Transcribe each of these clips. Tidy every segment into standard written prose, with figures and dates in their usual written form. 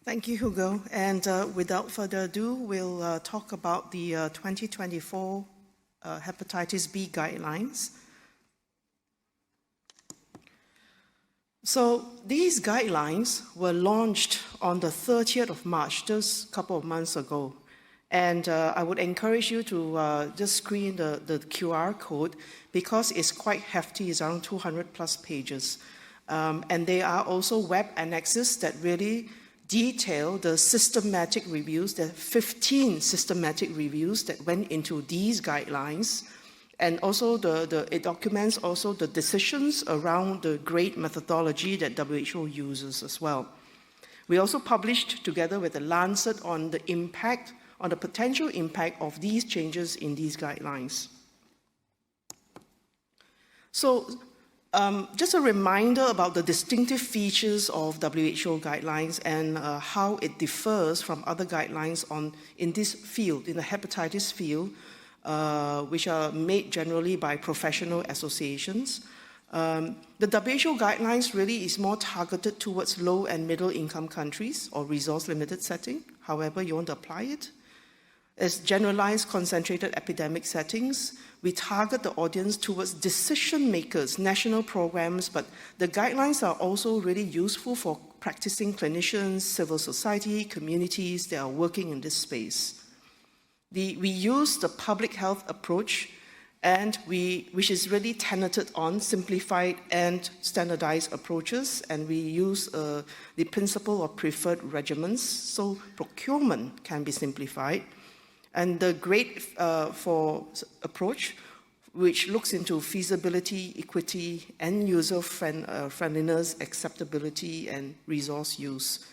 Thank you, Hugo. And without further ado, we'll talk about the 2024 hepatitis B guidelines. So these guidelines were launched on the 30th of March, just a couple of months ago. And I would encourage you to just screen the QR code because it's quite hefty, it's around 200 plus pages. And there are also web annexes that really detail the systematic reviews, the 15 systematic reviews that went into these guidelines. And also it documents also the decisions around the grade methodology that WHO uses as well. We also published together with the Lancet on the impact, on the potential impact of these changes in these guidelines. So just a reminder about the distinctive features of WHO guidelines and how it differs from other guidelines in this field, in the hepatitis field, which are made generally by professional associations. The WHO guidelines really is more targeted towards low and middle income countries or resource limited setting, however you want to apply it. As generalized concentrated epidemic settings, we target the audience towards decision makers, national programs, but the guidelines are also really useful for practicing clinicians, civil society, communities that are working in this space. We use the public health approach, and which is really teneted on simplified and standardized approaches, and we use the principle of preferred regimens, so procurement can be simplified. And the grade for approach, which looks into feasibility, equity, and user friendliness, acceptability, and resource use.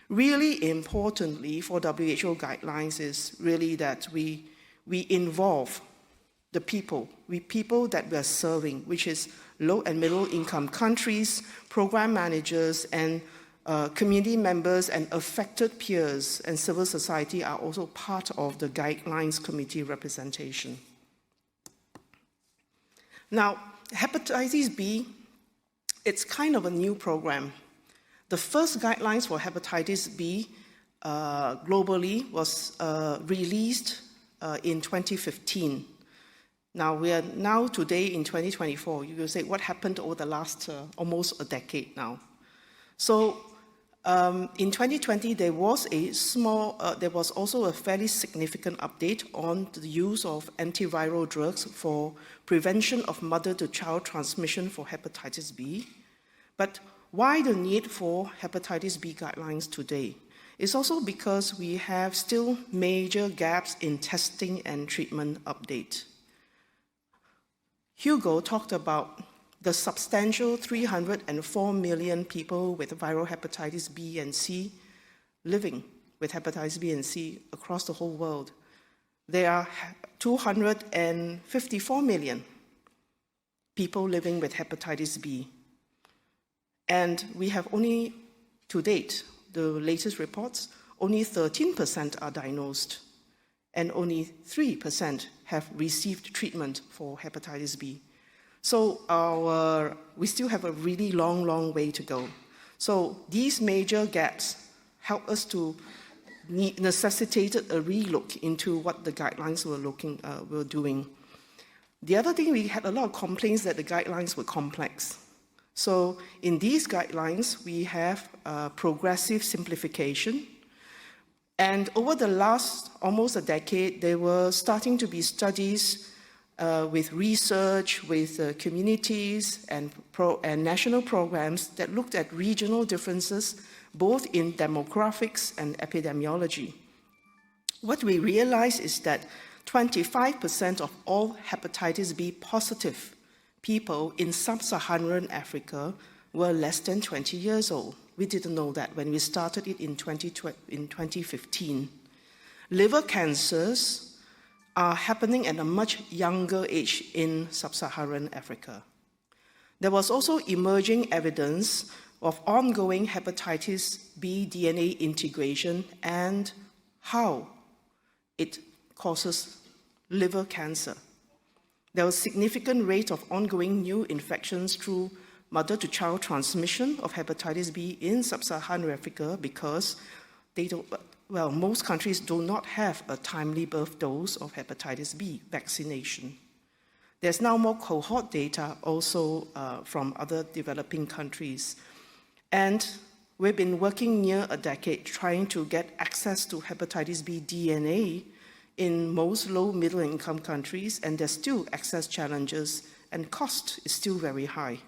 Really importantly for WHO guidelines is really that we involve the people that we are serving, which is low and middle income countries, program managers, and community members and affected peers and civil society are also part of the guidelines committee representation. Now, hepatitis B, it's kind of a new program. The first guidelines for hepatitis B globally was released in 2015. Now, we are now today in 2024. You will say, what happened over the last almost a decade now? So in 2020, there was also a fairly significant update on the use of antiviral drugs for prevention of mother-to-child transmission for hepatitis B. But why the need for hepatitis B guidelines today? It's also because we have still major gaps in testing and treatment update. Hugo talked about the substantial 304 million people with viral hepatitis B and C living with hepatitis B and C across the whole world. There are 254 million people living with hepatitis B. And we have only, to date, the latest reports, only 13% are diagnosed, and only 3% have received treatment for hepatitis B. So we still have a really long way to go. So these major gaps help us to necessitated a relook into what the guidelines were doing. The other thing, we had a lot of complaints that the guidelines were complex. So in these guidelines, we have progressive simplification. And over the last almost a decade, there were starting to be studies with research, with communities and national programs that looked at regional differences, both in demographics and epidemiology. What we realized is that 25% of all hepatitis B positive people in sub-Saharan Africa were less than 20 years old. We didn't know that when we started it in 2015. Liver cancers are happening at a much younger age in sub-Saharan Africa. There was also emerging evidence of ongoing hepatitis B DNA integration and how it causes liver cancer. There was significant rate of ongoing new infections through mother-to-child transmission of hepatitis B in sub-Saharan Africa because most countries do not have a timely birth dose of hepatitis B vaccination. There's now more cohort data also from other developing countries. And we've been working near a decade trying to get access to hepatitis B DNA in most low middle income countries, and there's still access challenges and cost is still very high.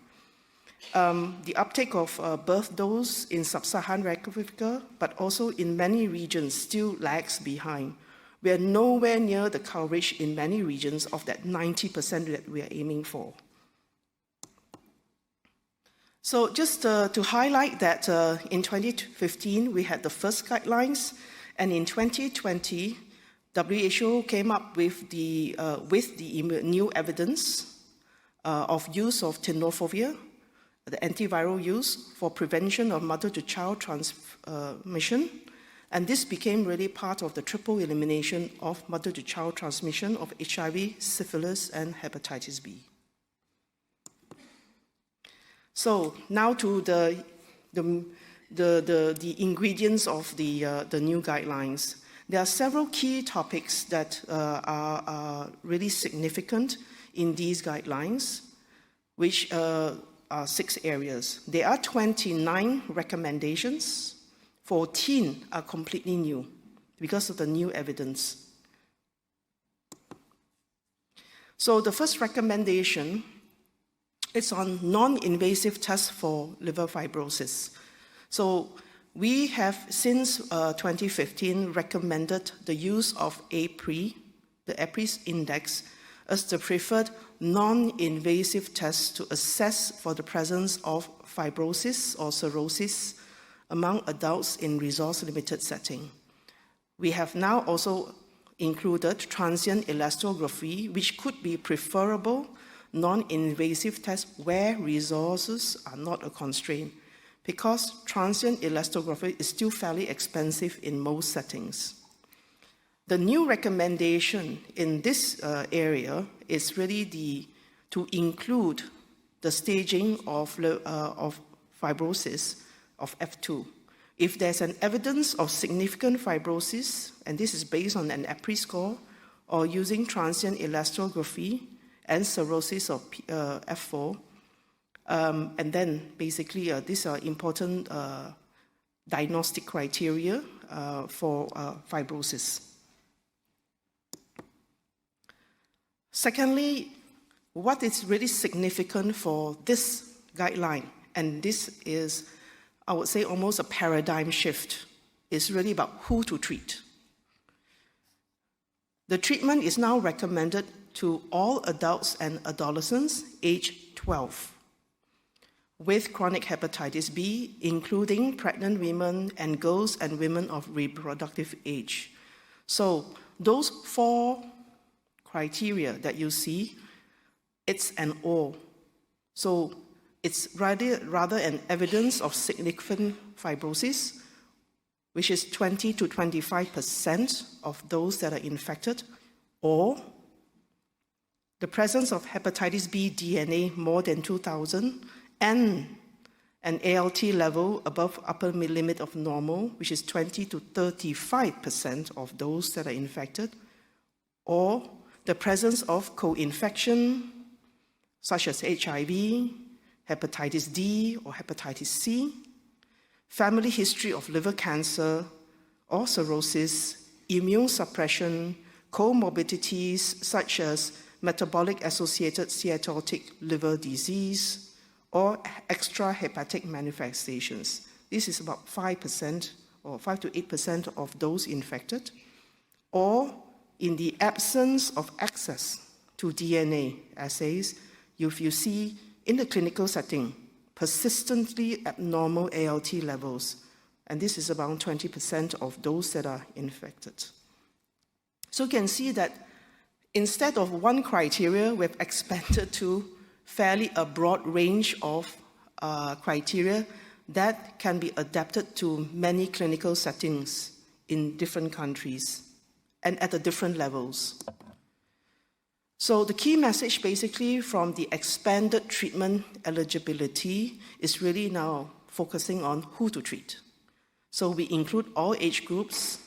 The uptake of birth dose in sub-Saharan Africa, but also in many regions, still lags behind. We are nowhere near the coverage in many regions of that 90% that we are aiming for. So just to highlight that in 2015, we had the first guidelines, and in 2020, WHO came up with the new evidence of use of tenofovir, the antiviral use for prevention of mother-to-child transmission, and this became really part of the triple elimination of mother-to-child transmission of HIV, syphilis, and hepatitis B. So now to the ingredients of the new guidelines. There are several key topics that are really significant in these guidelines, which are 6 areas. There are 29 recommendations. 14 are completely new because of the new evidence. So the first recommendation is on non-invasive tests for liver fibrosis. So we have, since 2015, recommended the use of APRI, the APRI index, as the preferred non-invasive test to assess for the presence of fibrosis or cirrhosis among adults in resource-limited setting. We have now also included transient elastography, which could be preferable non-invasive test where resources are not a constraint, because transient elastography is still fairly expensive in most settings. The new recommendation in this area is really to include the staging of fibrosis of F2. If there's an evidence of significant fibrosis, and this is based on an APRI score, or using transient elastography and cirrhosis of F4, and then basically these are important diagnostic criteria for fibrosis. Secondly, what is really significant for this guideline, and this is, I would say, almost a paradigm shift, is really about who to treat. The treatment is now recommended to all adults and adolescents aged 12 with chronic hepatitis B, including pregnant women and girls and women of reproductive age. So those 4 criteria that you see, it's an or. So it's rather an evidence of significant fibrosis, which is 20 to 25% of those that are infected, or the presence of hepatitis B DNA more than 2,000, and an ALT level above upper limit of normal, which is 20 to 35% of those that are infected, or the presence of co-infection, such as HIV, hepatitis D or hepatitis C, family history of liver cancer or cirrhosis, immune suppression, comorbidities such as metabolic-associated steatotic liver disease, or extrahepatic manifestations. This is about 5% or 5 to 8% of those infected, or in the absence of access to DNA assays, if you see in the clinical setting persistently abnormal ALT levels, and this is around 20% of those that are infected. So you can see that instead of one criteria, we've expanded to fairly a broad range of criteria that can be adapted to many clinical settings in different countries and at the different levels. So the key message basically from the expanded treatment eligibility is really now focusing on who to treat. so we include all age groups,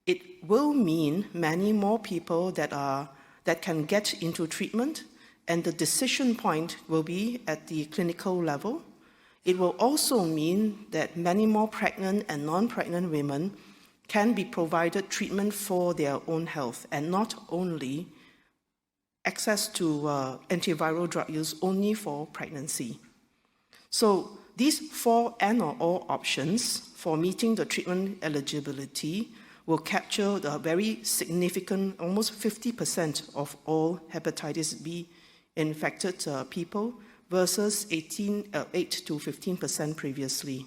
it will mean many more people that can get into treatment, and the decision point will be at the clinical level. It will also mean that many more pregnant and non-pregnant women can be provided treatment for their own health, and not only access to antiviral drug use only for pregnancy. So these 4 and/or options for meeting the treatment eligibility will capture the very significant, almost 50% of all hepatitis B infected people versus 8 to 15% previously.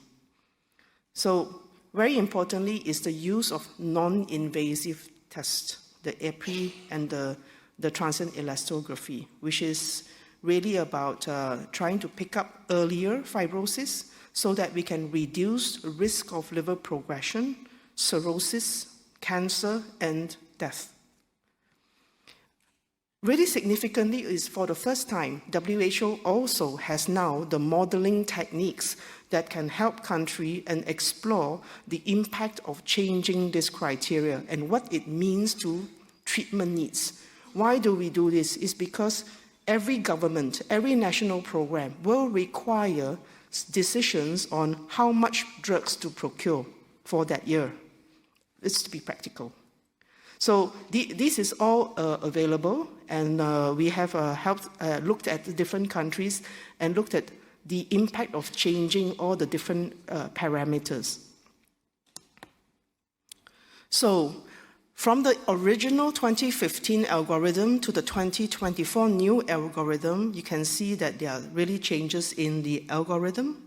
So very importantly is the use of non-invasive tests, the EPI and the transient elastography, which is really about trying to pick up earlier fibrosis so that we can reduce the risk of liver progression, cirrhosis, cancer, and death. Really significantly is for the first time, WHO also has now the modeling techniques that can help countries and explore the impact of changing this criteria and what it means to treatment needs. Why do we do this? It's because every government, every national program will require decisions on how much drugs to procure for that year. It's to be practical. So this is all available, and we have looked at the different countries and looked at the impact of changing all the different parameters. So from the original 2015 algorithm to the 2024 new algorithm, you can see that there are really changes in the algorithm.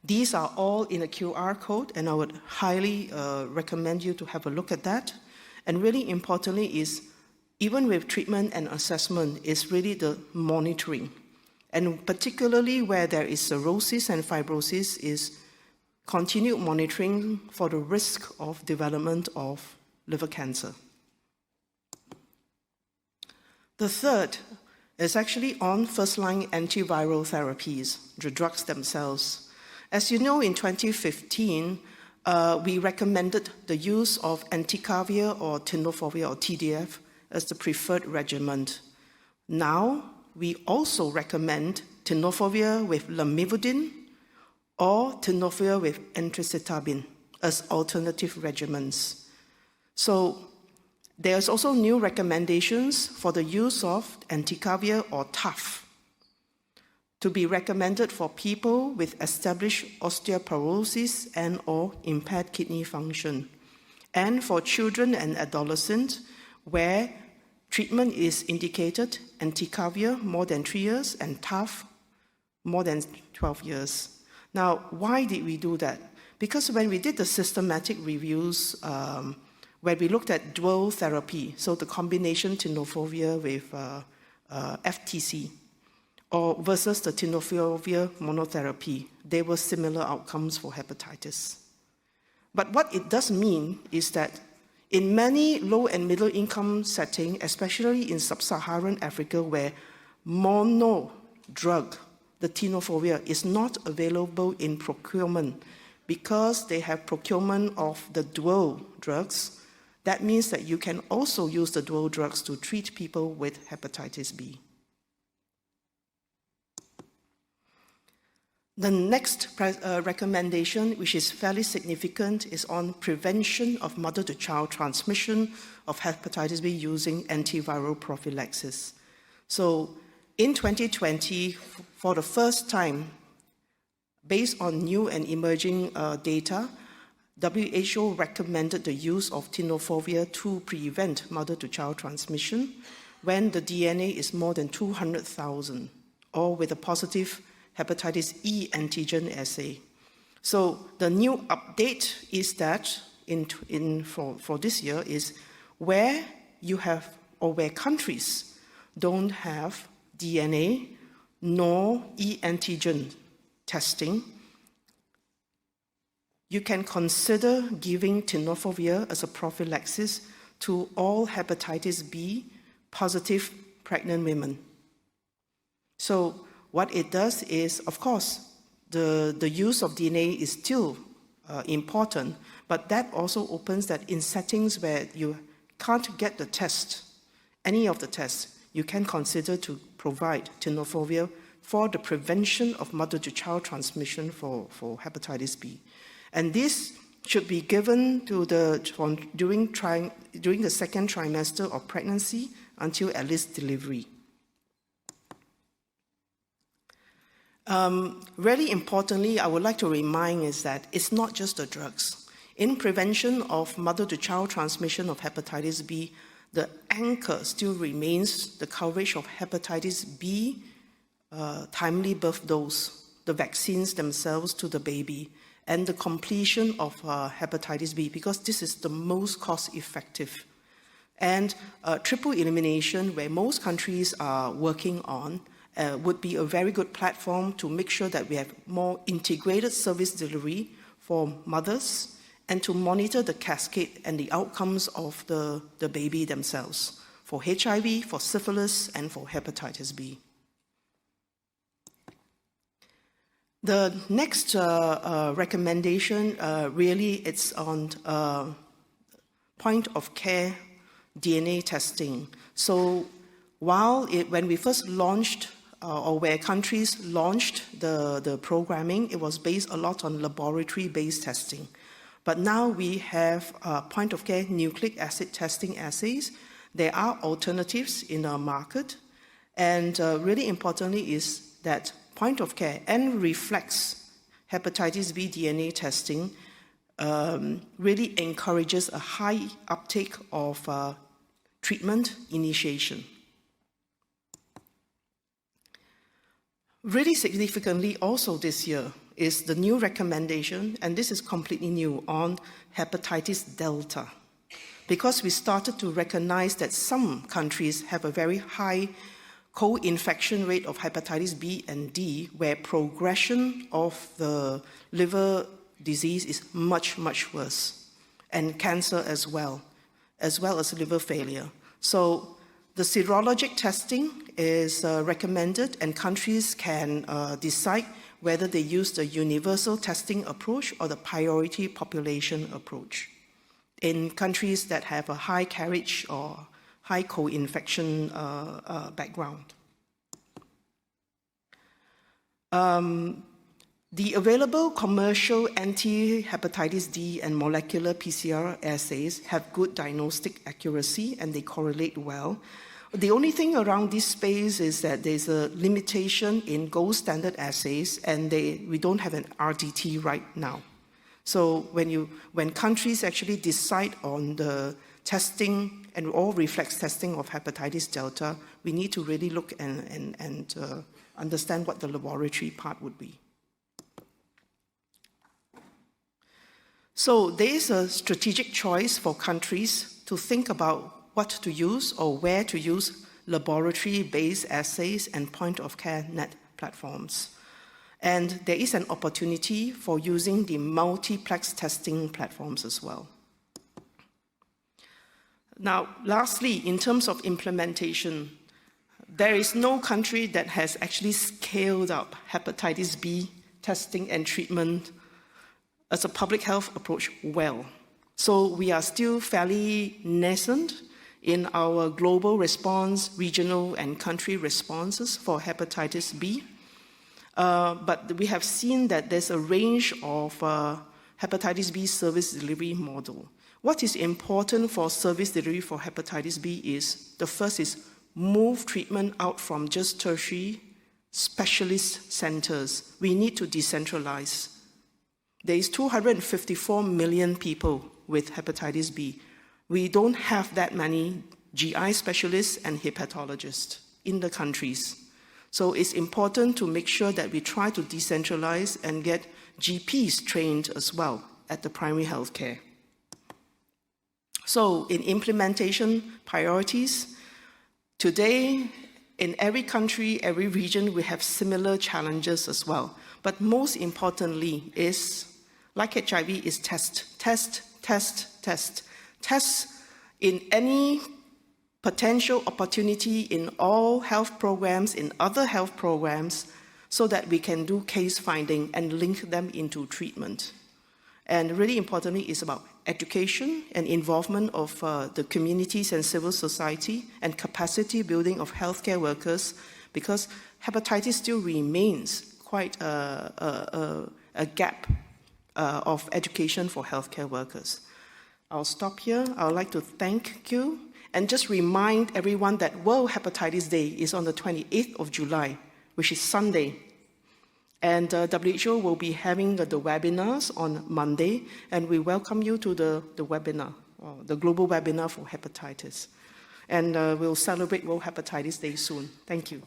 These are all in a QR code, and I would highly recommend you to have a look at that. And really importantly is, even with treatment and assessment, is really the monitoring. And particularly where there is cirrhosis and fibrosis is continued monitoring for the risk of development of liver cancer. The third is actually on first-line antiviral therapies, the drugs themselves. As you know, in 2015, we recommended the use of entecavir or tenofovir or TDF as the preferred regimen. Now, we also recommend tenofovir with lamivudine or tenofovir with entricitabine as alternative regimens. So there's also new recommendations for the use of entecavir or TAF to be recommended for people with established osteoporosis and or impaired kidney function, and for children and adolescents where treatment is indicated, entecavir more than 3 years and TAF more than 12 years. Now, why did we do that? Because when we did the systematic reviews, where we looked at dual therapy, so the combination tenofovir with FTC, or versus the tenofovir monotherapy, there were similar outcomes for hepatitis. But what it does mean is that in many low and middle income settings, especially in sub-Saharan Africa, where mono drug, the tenofovir, is not available in procurement because they have procurement of the dual drugs, that means that you can also use the dual drugs to treat people with hepatitis B. The next recommendation, which is fairly significant, is on prevention of mother-to-child transmission of hepatitis B using antiviral prophylaxis. So in 2020, for the first time, based on new and emerging data, WHO recommended the use of tenofovir to prevent mother-to-child transmission when the DNA is more than 200,000 or with a positive hepatitis E antigen assay. So the new update is that for this year is where you have, or where countries don't have DNA nor E antigen testing, you can consider giving tenofovir as a prophylaxis to all hepatitis B positive pregnant women. So what it does is, of course, the use of DNA is still important, but that also opens that in settings where you can't get the test, any of the tests, you can consider to provide tenofovir for the prevention of mother-to-child transmission for hepatitis B. And this should be given to during the second trimester of pregnancy until at least delivery. Really importantly, I would like to remind is that it's not just the drugs. In prevention of mother-to-child transmission of hepatitis B, the anchor still remains the coverage of hepatitis B timely birth dose, the vaccines themselves to the baby, and the completion of hepatitis B, because this is the most cost-effective. And triple elimination, where most countries are working on, would be a very good platform to make sure that we have more integrated service delivery for mothers and to monitor the cascade and the outcomes of the baby themselves for HIV, for syphilis, and for hepatitis B. The next recommendation really it's on point of care DNA testing. So when we first launched or where countries launched the programming, it was based a lot on laboratory-based testing. But now we have point of care nucleic acid testing assays. There are alternatives in our market. And really importantly is that point of care and reflex hepatitis B DNA testing really encourages a high uptake of treatment initiation. Really significantly also this year is the new recommendation, and this is completely new, on hepatitis delta. Because we started to recognize that some countries have a very high co-infection rate of hepatitis B and D, where progression of the liver disease is much, much worse, and cancer as well as liver failure. So the serologic testing is recommended, and countries can decide whether they use the universal testing approach or the priority population approach in countries that have a high carriage or high co-infection background. The available commercial anti-hepatitis D and molecular PCR assays have good diagnostic accuracy and they correlate well. The only thing around this space is that there's a limitation in gold standard assays, and we don't have an RDT right now. So when countries actually decide on the testing and all reflex testing of hepatitis delta, we need to really look and understand what the laboratory part would be. So there is a strategic choice for countries to think about what to use or where to use laboratory-based assays and point-of-care net platforms. And there is an opportunity for using the multiplex testing platforms as well. Now, lastly, in terms of implementation, there is no country that has actually scaled up hepatitis B testing and treatment as a public health approach well. So we are still fairly nascent in our global response, regional and country responses for hepatitis B. But we have seen that there's a range of hepatitis B service delivery model. What is important for service delivery for hepatitis B is, the first is move treatment out from just tertiary specialist centers. We need to decentralize. There is 254 million people with hepatitis B. We don't have that many GI specialists and hepatologists in the countries. So it's important to make sure that we try to decentralize and get GPs trained as well at the primary health care. So in implementation priorities, today in every country, every region, we have similar challenges as well. But most importantly is, like HIV, is test, test, test, test. Test in any potential opportunity in all health programs, in other health programs, so that we can do case finding and link them into treatment. And really importantly, it's about education and involvement of the communities and civil society and capacity building of healthcare workers, because hepatitis still remains quite a gap of education for healthcare workers. I'll stop here. I would like to thank you and just remind everyone that World Hepatitis Day is on the 28th of July, which is Sunday. And WHO will be having the webinars on Monday, and we welcome you to the webinar, the global webinar for hepatitis. And we'll celebrate World Hepatitis Day soon. Thank you.